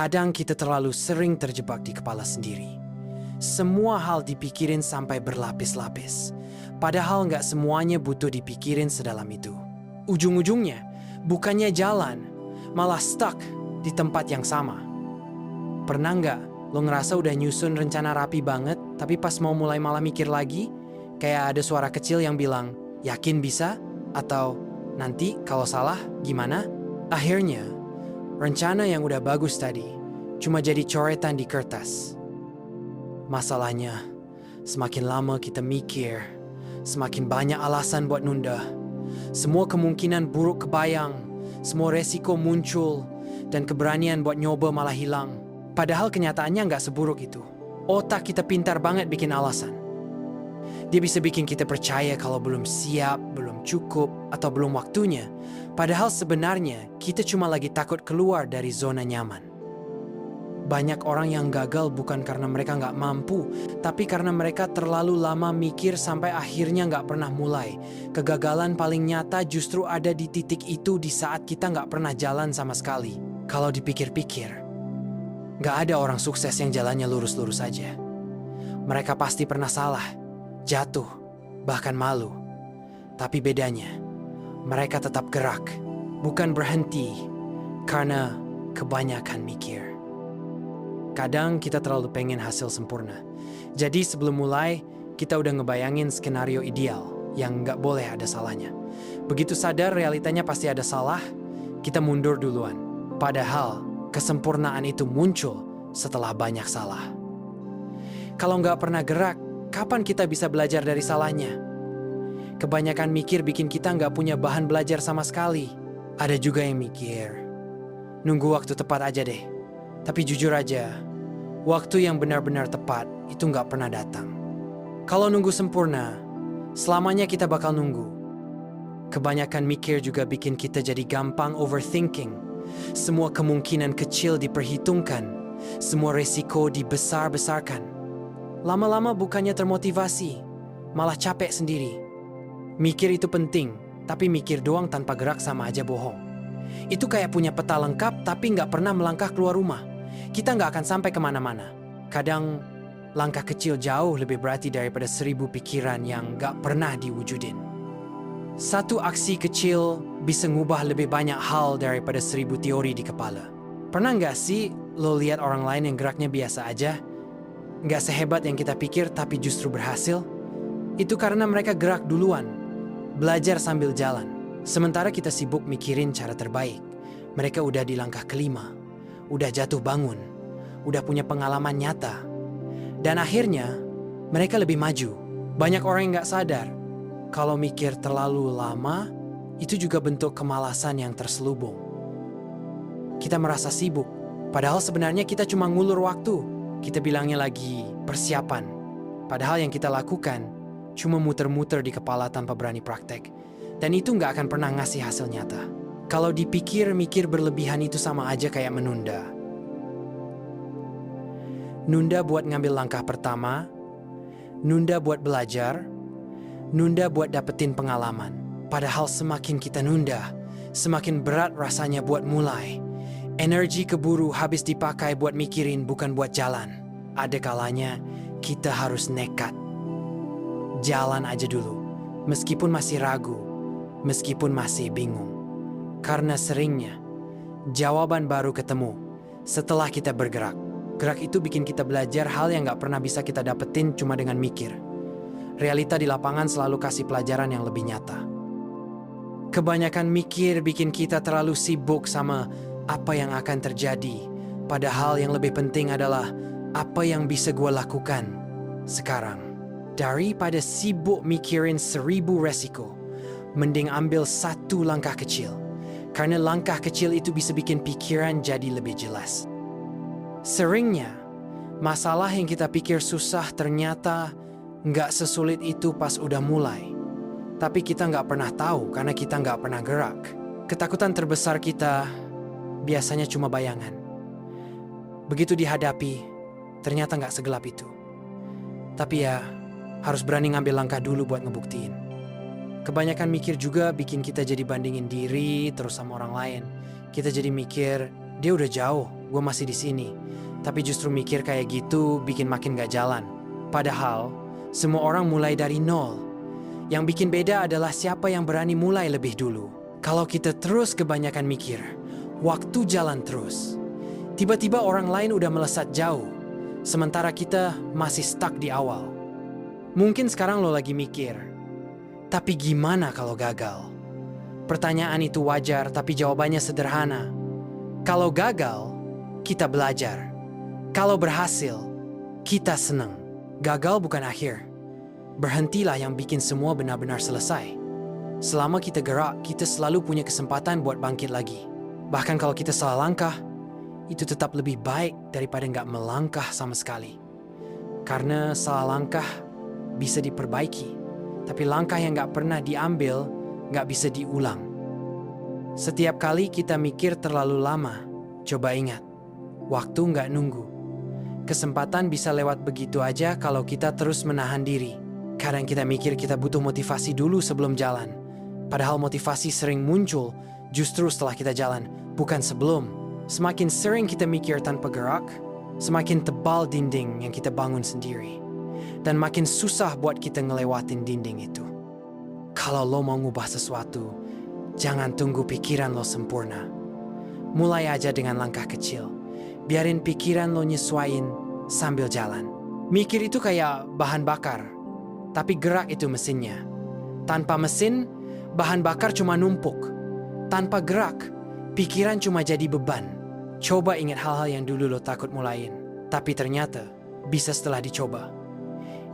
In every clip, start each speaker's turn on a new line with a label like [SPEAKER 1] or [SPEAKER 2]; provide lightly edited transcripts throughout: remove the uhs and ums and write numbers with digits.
[SPEAKER 1] Kadang kita terlalu sering terjebak di kepala sendiri. Semua hal dipikirin sampai berlapis-lapis. Padahal nggak semuanya butuh dipikirin sedalam itu. Ujung-ujungnya, bukannya jalan, malah stuck di tempat yang sama. Pernah nggak lo ngerasa udah nyusun rencana rapi banget, tapi pas mau mulai malah mikir lagi, kayak ada suara kecil yang bilang, yakin bisa? Atau nanti kalau salah gimana? Akhirnya, rencana yang udah bagus tadi cuma jadi coretan di kertas. Masalahnya, semakin lama kita mikir, semakin banyak alasan buat nunda. Semua kemungkinan buruk kebayang, semua resiko muncul, dan keberanian buat nyoba malah hilang. Padahal kenyataannya nggak seburuk itu. Otak kita pintar banget bikin alasan. Dia bisa bikin kita percaya kalau belum siap, belum cukup, atau belum waktunya. Padahal sebenarnya kita cuma lagi takut keluar dari zona nyaman. Banyak orang yang gagal bukan karena mereka nggak mampu, tapi karena mereka terlalu lama mikir sampai akhirnya nggak pernah mulai. Kegagalan paling nyata justru ada di titik itu di saat kita nggak pernah jalan sama sekali. Kalau dipikir-pikir, nggak ada orang sukses yang jalannya lurus-lurus aja. Mereka pasti pernah salah, jatuh, bahkan malu. Tapi bedanya, mereka tetap gerak, bukan berhenti, karena kebanyakan mikir. Kadang kita terlalu pengen hasil sempurna. Jadi sebelum mulai, kita udah ngebayangin skenario ideal yang nggak boleh ada salahnya. Begitu sadar realitanya pasti ada salah, kita mundur duluan. Padahal kesempurnaan itu muncul setelah banyak salah. Kalau nggak pernah gerak, kapan kita bisa belajar dari salahnya? Kebanyakan mikir bikin kita nggak punya bahan belajar sama sekali. Ada juga yang mikir, nunggu waktu tepat aja deh. Tapi jujur aja, waktu yang benar-benar tepat itu nggak pernah datang. Kalau nunggu sempurna, selamanya kita bakal nunggu. Kebanyakan mikir juga bikin kita jadi gampang overthinking. Semua kemungkinan kecil diperhitungkan, semua resiko dibesar-besarkan. Lama-lama bukannya termotivasi, malah capek sendiri. Mikir itu penting, tapi mikir doang tanpa gerak sama aja bohong. Itu kayak punya peta lengkap tapi nggak pernah melangkah keluar rumah. Kita nggak akan sampai kemana-mana. Kadang langkah kecil jauh lebih berarti daripada 1000 pikiran yang nggak pernah diwujudin. Satu aksi kecil bisa ngubah lebih banyak hal daripada 1000 teori di kepala. Pernah nggak sih lo lihat orang lain yang geraknya biasa aja? Nggak sehebat yang kita pikir tapi justru berhasil? Itu karena mereka gerak duluan, belajar sambil jalan. Sementara kita sibuk mikirin cara terbaik. Mereka udah di langkah kelima, udah jatuh bangun, udah punya pengalaman nyata. Dan akhirnya, mereka lebih maju. Banyak orang yang gak sadar, kalau mikir terlalu lama, itu juga bentuk kemalasan yang terselubung. Kita merasa sibuk, padahal sebenarnya kita cuma ngulur waktu. Kita bilangnya lagi persiapan. Padahal yang kita lakukan, cuma muter-muter di kepala tanpa berani praktek. Dan itu nggak akan pernah ngasih hasil nyata. Kalau dipikir, mikir berlebihan itu sama aja kayak menunda. Nunda buat ngambil langkah pertama, nunda buat belajar, nunda buat dapetin pengalaman. Padahal semakin kita nunda, semakin berat rasanya buat mulai. Energi keburu habis dipakai buat mikirin, bukan buat jalan. Ada kalanya kita harus nekat. Jalan aja dulu, meskipun masih ragu. Meskipun masih bingung, karena seringnya jawaban baru ketemu setelah kita bergerak. Gerak itu bikin kita belajar hal yang gak pernah bisa kita dapetin cuma dengan mikir. Realita di lapangan selalu kasih pelajaran yang lebih nyata. Kebanyakan mikir bikin kita terlalu sibuk sama apa yang akan terjadi. Padahal yang lebih penting adalah apa yang bisa gue lakukan sekarang. Daripada sibuk mikirin 1000 resiko, mending ambil satu langkah kecil. Karena langkah kecil itu bisa bikin pikiran jadi lebih jelas. Seringnya, masalah yang kita pikir susah ternyata nggak sesulit itu pas udah mulai. Tapi kita nggak pernah tahu karena kita nggak pernah gerak. Ketakutan terbesar kita biasanya cuma bayangan. Begitu dihadapi, ternyata nggak segelap itu. Tapi ya, harus berani ngambil langkah dulu buat ngebuktiin. Kebanyakan mikir juga bikin kita jadi bandingin diri terus sama orang lain. Kita jadi mikir, dia udah jauh, gue masih di sini. Tapi justru mikir kayak gitu bikin makin gak jalan. Padahal, semua orang mulai dari nol. Yang bikin beda adalah siapa yang berani mulai lebih dulu. Kalau kita terus kebanyakan mikir, waktu jalan terus. Tiba-tiba orang lain udah melesat jauh, sementara kita masih stuck di awal. Mungkin sekarang lo lagi mikir, tapi gimana kalau gagal? Pertanyaan itu wajar, tapi jawabannya sederhana. Kalau gagal, kita belajar. Kalau berhasil, kita senang. Gagal bukan akhir. Berhentilah yang bikin semua benar-benar selesai. Selama kita gerak, kita selalu punya kesempatan buat bangkit lagi. Bahkan kalau kita salah langkah, itu tetap lebih baik daripada nggak melangkah sama sekali. Karena salah langkah bisa diperbaiki, tapi langkah yang nggak pernah diambil nggak bisa diulang. Setiap kali kita mikir terlalu lama, coba ingat, waktu nggak nunggu. Kesempatan bisa lewat begitu aja kalau kita terus menahan diri. Kadang kita mikir kita butuh motivasi dulu sebelum jalan. Padahal motivasi sering muncul justru setelah kita jalan, bukan sebelum. Semakin sering kita mikir tanpa gerak, semakin tebal dinding yang kita bangun sendiri. Dan makin susah buat kita ngelewatin dinding itu. Kalau lo mau ngubah sesuatu, jangan tunggu pikiran lo sempurna. Mulai aja dengan langkah kecil. Biarin pikiran lo nyesuaiin sambil jalan. Mikir itu kayak bahan bakar, tapi gerak itu mesinnya. Tanpa mesin, bahan bakar cuma numpuk. Tanpa gerak, pikiran cuma jadi beban. Coba ingat hal-hal yang dulu lo takut mulain, tapi ternyata bisa setelah dicoba.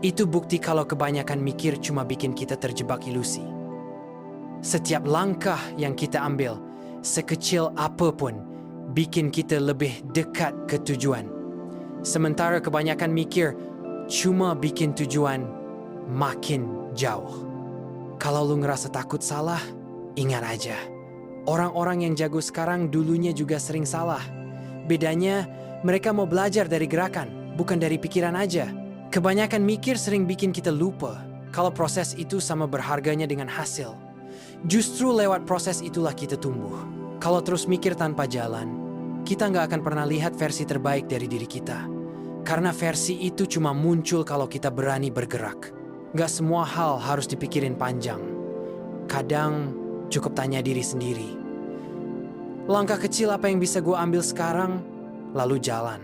[SPEAKER 1] Itu bukti kalau kebanyakan mikir cuma bikin kita terjebak ilusi. Setiap langkah yang kita ambil, sekecil apapun, bikin kita lebih dekat ke tujuan. Sementara kebanyakan mikir cuma bikin tujuan makin jauh. Kalau lu ngerasa takut salah, ingat aja. Orang-orang yang jago sekarang dulunya juga sering salah. Bedanya, mereka mau belajar dari gerakan, bukan dari pikiran aja. Kebanyakan mikir sering bikin kita lupa kalau proses itu sama berharganya dengan hasil. Justru lewat proses itulah kita tumbuh. Kalau terus mikir tanpa jalan, kita nggak akan pernah lihat versi terbaik dari diri kita. Karena versi itu cuma muncul kalau kita berani bergerak. Nggak semua hal harus dipikirin panjang. Kadang cukup tanya diri sendiri. Langkah kecil apa yang bisa gue ambil sekarang, lalu jalan.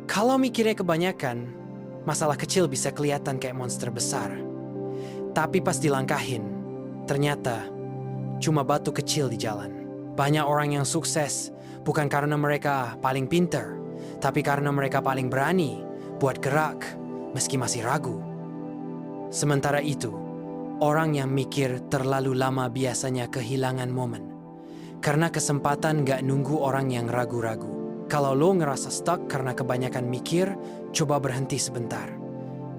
[SPEAKER 1] Kalau mikirnya kebanyakan, masalah kecil bisa kelihatan kayak monster besar. Tapi pas dilangkahin, ternyata cuma batu kecil di jalan. Banyak orang yang sukses bukan karena mereka paling pintar, tapi karena mereka paling berani buat gerak meski masih ragu. Sementara itu, orang yang mikir terlalu lama biasanya kehilangan momen. Karena kesempatan gak nunggu orang yang ragu-ragu. Kalau lo ngerasa stuck karena kebanyakan mikir, coba berhenti sebentar.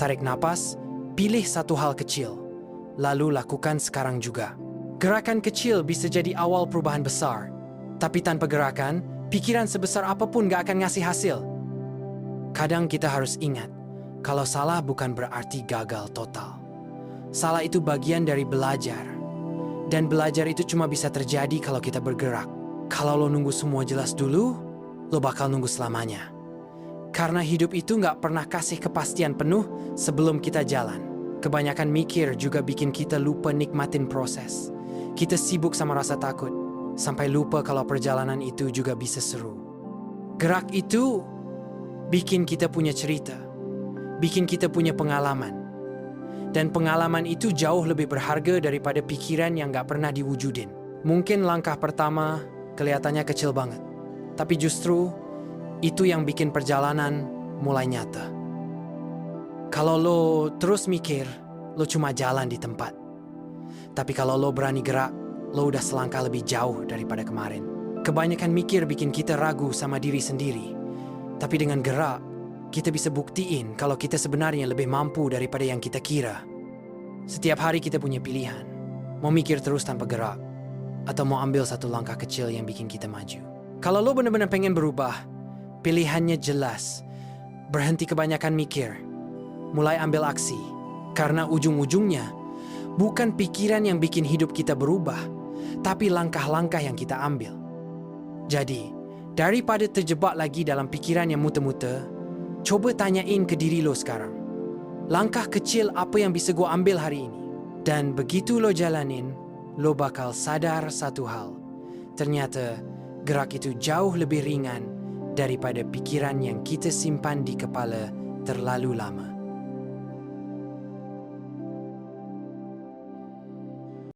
[SPEAKER 1] Tarik napas, pilih satu hal kecil, lalu lakukan sekarang juga. Gerakan kecil bisa jadi awal perubahan besar. Tapi tanpa gerakan, pikiran sebesar apapun gak akan ngasih hasil. Kadang kita harus ingat, kalau salah bukan berarti gagal total. Salah itu bagian dari belajar. Dan belajar itu cuma bisa terjadi kalau kita bergerak. Kalau lo nunggu semua jelas dulu, lo bakal nunggu selamanya. Karena hidup itu gak pernah kasih kepastian penuh sebelum kita jalan. Kebanyakan mikir juga bikin kita lupa nikmatin proses. Kita sibuk sama rasa takut, sampai lupa kalau perjalanan itu juga bisa seru. Gerak itu bikin kita punya cerita, bikin kita punya pengalaman. Dan pengalaman itu jauh lebih berharga daripada pikiran yang gak pernah diwujudin. Mungkin langkah pertama kelihatannya kecil banget, tapi justru itu yang bikin perjalanan mulai nyata. Kalau lo terus mikir, lo cuma jalan di tempat. Tapi kalau lo berani gerak, lo udah selangkah lebih jauh daripada kemarin. Kebanyakan mikir bikin kita ragu sama diri sendiri. Tapi dengan gerak, kita bisa buktiin kalau kita sebenarnya lebih mampu daripada yang kita kira. Setiap hari kita punya pilihan. Mau mikir terus tanpa gerak, atau mau ambil satu langkah kecil yang bikin kita maju. Kalau lo benar-benar pengen berubah, pilihannya jelas. Berhenti kebanyakan mikir. Mulai ambil aksi. Karena ujung-ujungnya, bukan pikiran yang bikin hidup kita berubah, tapi langkah-langkah yang kita ambil. Jadi, Daripada terjebak lagi dalam pikiran yang muter-muter, coba tanyain ke diri lo sekarang. Langkah kecil apa yang bisa gua ambil hari ini? Dan begitu lo jalanin, lo bakal sadar satu hal. Ternyata gerak itu jauh lebih ringan daripada pikiran yang kita simpan di kepala terlalu lama.